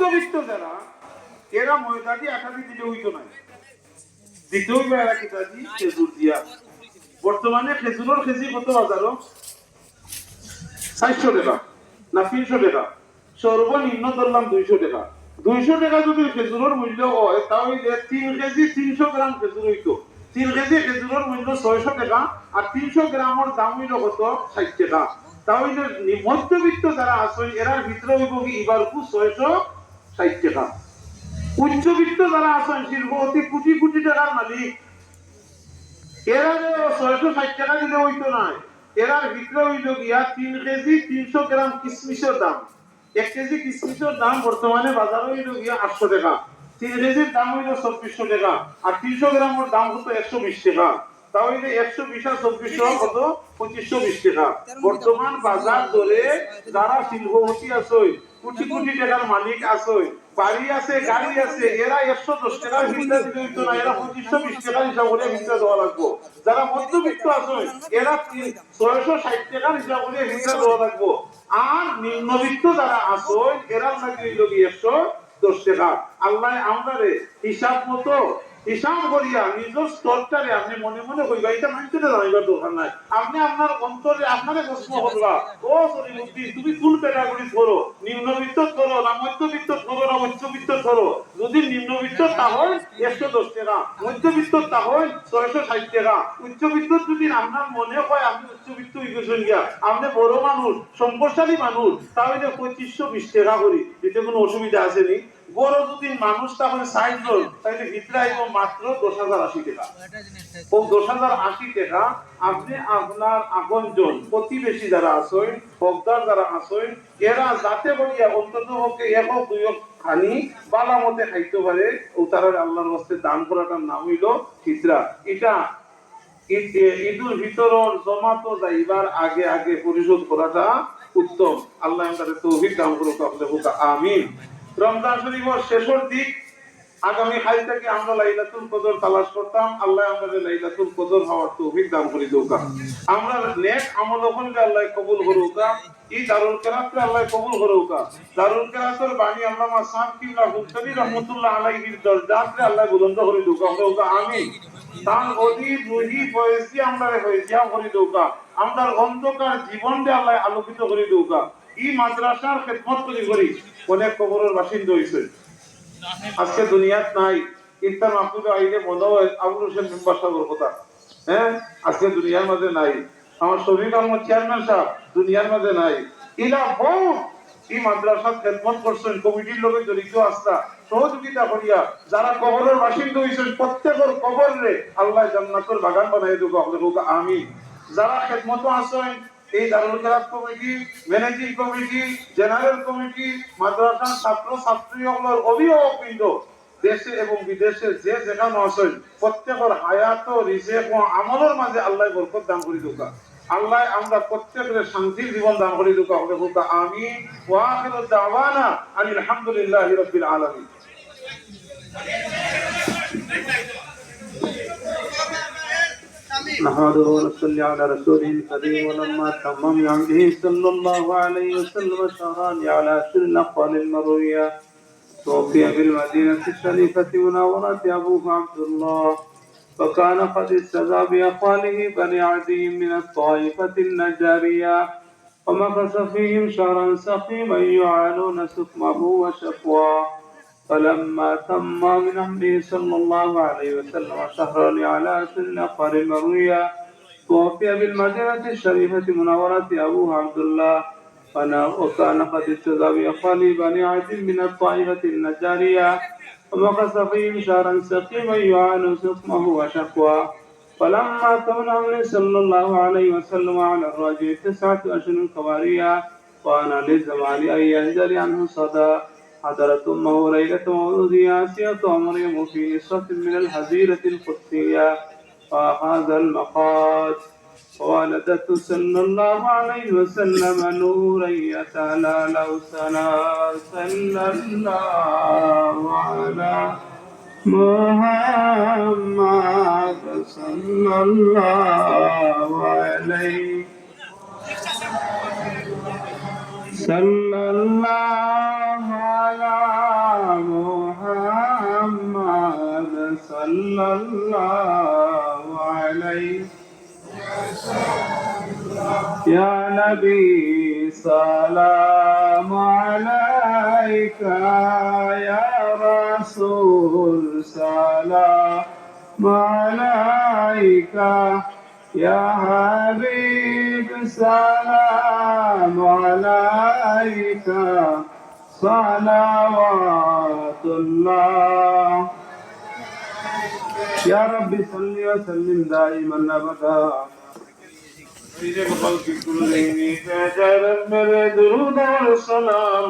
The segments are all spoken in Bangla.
মধ্যবিত্ত যারা এরা ময়দাটি আটাটি দিলে হইতো না, দিতে হইবে এরা কি দাদি খেজুর দিয়া। বর্তমানে খেজুরের কেজি কত বাজারও 400 টাকা না 300 টাকা, সর্বনিম্ন ধরলাম 200 টাকা। 200 টাকা যদি খেজুরের মূল্য হয় তাহলে 3 কেজি 300 গ্রাম খেজুর হইতো। 3 কেজি খেজুরের মূল্য 600 টাকা আর 300 গ্রামের দাম হইল কত 60 টাকা। তাহলে মধ্যবিত্ত যারা আছে এরা ভিতরে হইব কি এবার 660 টাকা। উচ্চবিত্ত যারা আছেন শিল্পপতি কোটি কোটি টাকার মালিক, এরা 660 টাকা দিলে হইতো না, এরার ভিতরে হইল গিয়া 3 কেজি 300 গ্রাম কিশমিশের দাম। 1 কেজি কিশমিশের দাম বর্তমানে বাজারে হইল গিয়া 800 টাকা। 3 কেজির দাম হইল 2400 টাকা আর 300 গ্রামের দাম হতো 120 টাকা। তাহলে 120 আর 2400 কত 2520 টাকা। বর্তমান বাজার দরে যারা শিল্পপতি আছে, কোটি কোটি টাকার মালিক আছে, বাড়ি আছে, গাড়ি আছে, এরা 110 টাকার ভিতরে দিতে হইতো না, এরা 2520 টাকার হিসাব করে ভিতরে দেওয়া লাগবো। যারা মধ্যবিত্ত আছে এরা 660 টাকার হিসাব করে ভিতরে দেওয়া লাগবো। আর নিম্নবিত্ত যারা আছে এরা নাকি হইল কি 110 টাকা। আল্লাহ আমাদের হিসাব মতো হিসাব করিয়া নিজের স্তরটারে আপনি মনে মনে কইবা, এটা মানুষের জানাইবার দরকার নাই। আপনি আপনার অন্তরে আপনারে প্রশ্ন করবা, ও সরিমুদ্দি তুমি কোন ক্যাটাগরি ধরো, নিম্নবিত্ত ধরো না মধ্যবিত্ত ধরো না উচ্চবিত্ত ধরো। যদি নিম্নবিত্ত তা হয় 110 টাকা, মধ্যবিত্ত তা হয় 660 টাকা, উচ্চবিত্ত যদি আপনার মনে হয় আপনি উচ্চবিত্ত হইতেছেন গিয়া, আপনি বড় মানুষ সম্পদশালী মানুষ, তাহলে 2520 টাকা করি, এতে কোনো অসুবিধা আসেনি। বড় যদি মানুষ তাহলে 60 জন, তাহলে ভিতরে আইব মাত্র 10,080 টাকা। ও 10,080 টাকা আপনি আপনার আপনজন প্রতিবেশী যারা আছেন, হকদার যারা আছেন, এরা যাতে করিয়া অন্তত পক্ষে 1 হোক 2 হোক খানি বালা মতে খাইতে পারে, ও তারা আল্লাহর রাস্তায় দান করাটার নাম হইল ফিতরা। এটা ঈদুল ফিতরের জমাতো যাইবার আগে আগে পরিশোধ করাটা উত্তম। আল্লাহ আমাদের তৌফিক দান করুক, আমিন। রমজান শরীফের শেষের দিক, আগামী কাল থেকে আমরা লাইলাতুল কদর তালাশ করতাম। আল্লাহ আমাদের লাইলাতুল কদর হওয়ার তৌফিক দান করে দেউকা। আমরা নেক আমল ওখানে আল্লাহ কবুল করুকা। এই দারুল কেরাতকে আল্লাহ কবুল করুকা। দারুল কেরাতের বাণী আল্লামা সাহেব কিবলা হুসাইনি রহমাতুল্লাহ আলাইহির দরজাতে আল্লাহ বুলন্দ করে দেউকা। আমরা আমিন। তান অধীর রুহি ফয়েজি আমরা হয়েছে করে দেউকা। আমরা অন্ধকার জীবনকে আল্লাহ আলোকিত করে দেউকা। এই মাদ্রাসার খেদমত করি অনেক কবরের বাসিন্দা হয়েছে, আজকে দুনিয়াত নাই। ইফতার মাহফিলে আইলে মনে হয় আবুল হোসেন মেম্বার সাহেবের কথা, হ্যাঁ আজকে দুনিয়ার মাঝে নাই। আমার শফিক আহমদ চেয়ারম্যান সাহেব দুনিয়ার মাঝে নাই। ইলা বহু এই মাদ্রাসার খেদমত করছেন, কমিটির লোকে জড়িত আস্থা সহযোগিতা করিয়া যারা কবরের বাসিন্দা হয়েছেন প্রত্যেকের কবরে আল্লাহ জান্নাতের বাগান বানাই দেবো আপনাকে আমিন। যারা খেদমত আছেন এই দারুল কেরাত committee, managing committee, general committee, মাদ্রাসার ছাত্র ছাত্রীদের অভিভাবকবৃন্দ দেশে এবং বিদেশে যে যেখানে আছেন প্রত্যেকের হায়াত রিজেক ও আমলের মাঝে আল্লাহ বরকত দান করে দেউকা। আল্লাহ আমরা প্রত্যেকের শান্তির জীবন দান করে দেউকা আপনাকে আমিন। ওয়া আখিরু দাওয়ানা আনিল হামদুলিল্লাহি রাব্বিল আলামিন। نحمده ونصلي على رسوله الكريم. ولما تمم بعمده صلى الله عليه وسلم شهران على سر الأقوال المروية توفي بالمدينة الشريفة مناورة أبوه عبد الله، وكان قد استزى بأقواله بني عدي من الطائفة النجارية، ومكث فيهم شهرا سقيما يعانون سقمه وشقواه. فلما تم من أمره صلى الله عليه وسلم شهرا على سن الأقوال المروية توفي بالمدينة الشريفة منورة أبوه عبد الله، وكان قد استزى بأقوال بني عدي من الطائفة النجارية، ومكث فيهم شهرا سقيما يعاني سقمه وشقواه. فلما تم من أمره صلى الله عليه وسلم على الرجل 9 أشهر كواريا، وأنا للزمان أن ينجلي عنه صدى، حضرت أمه ليلة مولده آسية ومريم في نصرة من الحزيرة القدسية، وهذا المقات وولدته صلى الله عليه وسلم نورا يتعالى له سنا. صلى الله على محمد صلى الله عليه صلى الله على نبي سلام عليك يا رسول سلام عليك يا حبيب سلام عليك صلوات الله يا رب صل وسلم دائما ابدا मेरे दुरूद और सलाम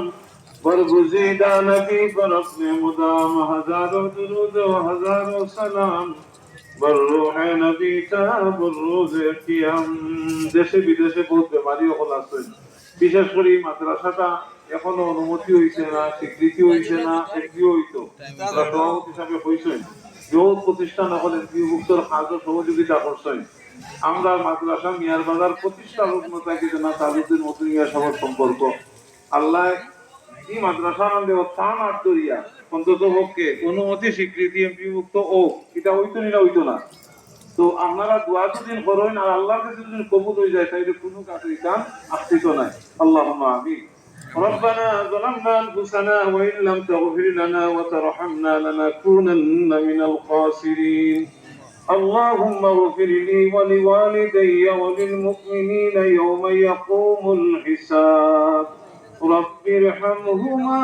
बरगुज़ीदा नबी पर अपने मुदाम हजारों दुरूद व हजारों सलाम बर्रूह नबी का बर्रूज कियाम। দেশে বিদেশে বহুত বেমারি হল আছে, বিশেষ করে এই মাদ্রাসাটা এখনো অনুমতি হইছে না, স্বীকৃতি হইছে না, এমপিও হইতো সভাপতি হিসাবে হইছেন, বহুত প্রতিষ্ঠান এখন এমপিভুক্তর কাজও সহযোগিতা করছেন। আমরা মাদ্রাসা মিয়ার বাজার প্রতিষ্ঠা রূপনতাকে জানা তালুদের মতো মিয়া সবার সম্পর্ক আল্লাহ এই মাদ্রাসা আনলে স্থান আটদরিয়া অন্তত পক্ষে অনুমতি স্বীকৃতি এমপিভুক্ত ও এটা হইতো না হইতো না। তো আপনারা দোয়া দিন করেন আর আল্লাহর কাছে যদি কবুল হয়ে যায় তাইলে কোনো কাছে কান আসতিত নাই। আল্লাহুম্মা আমিন। ربنا ظلمنا أنفسنا وإن لم تغفر لنا وترحمنا لنكونن من الخاسرين. اللهم اغفر لي ولوالدي وللمؤمنين يوم يقوم الحساب. رب ارحمهما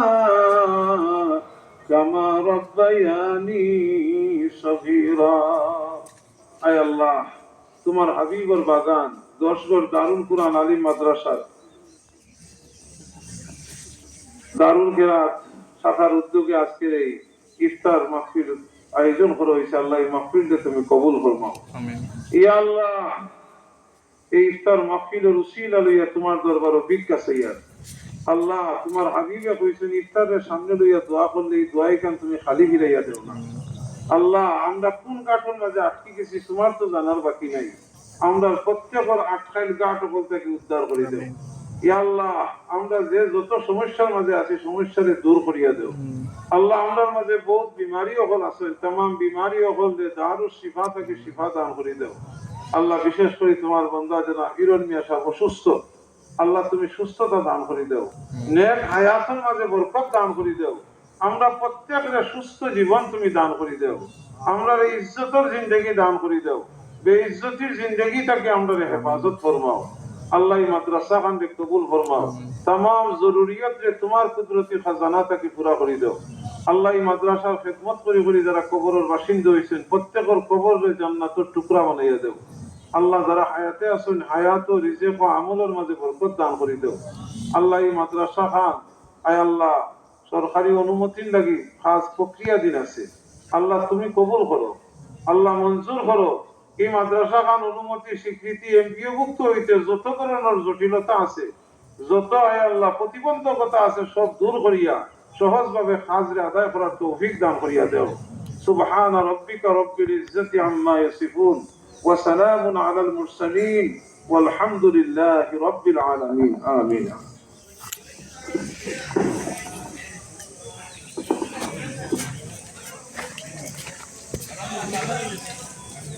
كما ربياني صغيرا. আয় আল্লাহ, তোমার হাবিবের বাগান 10 গড় দারুল কুরআন আলিম মাদ্রাসা দারুল কেরাত শাখার উদ্যোগে আজকের এই ইফতার মাহফিল আয়োজন করা হয়েছে। আল্লাহ এই মাহফিলকে তুমি কবুল ফরমাও। আমিন। ইয়া আল্লাহ, এই ইফতার মাহফিলের উসিলা লইয়া তোমার দরবারে ভিক্ষা চাইয়া আল্লাহ, তোমার হাবিবে কইছেন ইফতারের সামনে লইয়া দোয়া করলে এই দোয়াই কান তুমি খালি ফিরাইয়া দেও না। আল্লাহ, আমরা কোন গাঁটের মাঝে আটকে গেছি তোমার তো জানার বাকি নাই। আমরা প্রত্যেকের আটকাইল গাঁট থেকে উদ্ধার করে দেব। ইয়া আল্লাহ, আমরা যে যত সমস্যার মাঝে আছি সমস্যারে দূর করিয়া দেও। আল্লাহ, আমরার মাঝে বহুত বিমারি হল আছে, तमाम বিমারি হল যে দারুস শিফা থেকে শিফা দান করে দেও। আল্লাহ, বিশেষ করে তোমার বান্দা যারা হিরণ মিয়া সাহেব অসুস্থ, আল্লাহ তুমি সুস্থতা দান করে দেও, নেক হায়াতের মাঝে বরকত দান করে দেও। আমরা প্রত্যেকের সুস্থ জীবন তুমি দান করে দেও। আমরা ইজ্জতের জিন্দগি দান করে দেও, বেইজ্জতির জিন্দগিটাকে আমরা হেফাজত ফরমাও। আল্লাহ মাদ্রাসা খান কবুল ফরমাও। तमाम জরুরিয়াত যে তোমার কুদরতি খাজানা তাকে পুরা করে দাও। আল্লাহ মাদ্রাসার খেদমত করে করে যারা কবরের বাসিন্দা হয়েছেন প্রত্যেকের কবরের জান্নাতের টুকরা বানাইয়া দেও। আল্লাহ, যারা হায়াতে আছেন হায়াত ও রিজিক ও আমলের মাঝে বরকত দান করে দেও। আল্লাহ মাদ্রাসা খান আয় আল্লাহ সরকারি অনুমতির লাগি খাস প্রক্রিয়া দিন আছে। আল্লাহ তুমি কবুল করো, আল্লাহ মঞ্জুর করো। এই মাদ্রাসা খান অনুমতি স্বীকৃতি এমপিওভুক্ত হইতে যত ধরনের জটিলতা আছে, যত আয় আল্লাহ প্রতিবন্ধকতা আছে সব দূর করিয়া সহজভাবে হাজরে আদায় করার তৌফিক দান করিয়া দেও। সুবহান রাব্বিকা রাব্বিল ইজ্জাতি আম্মা ইয়াসিফুন ওয়া সালামুন আলাল মুরসালিন ওয়াল হামদুলিল্লাহি রাব্বিল আলামিন। আমিন।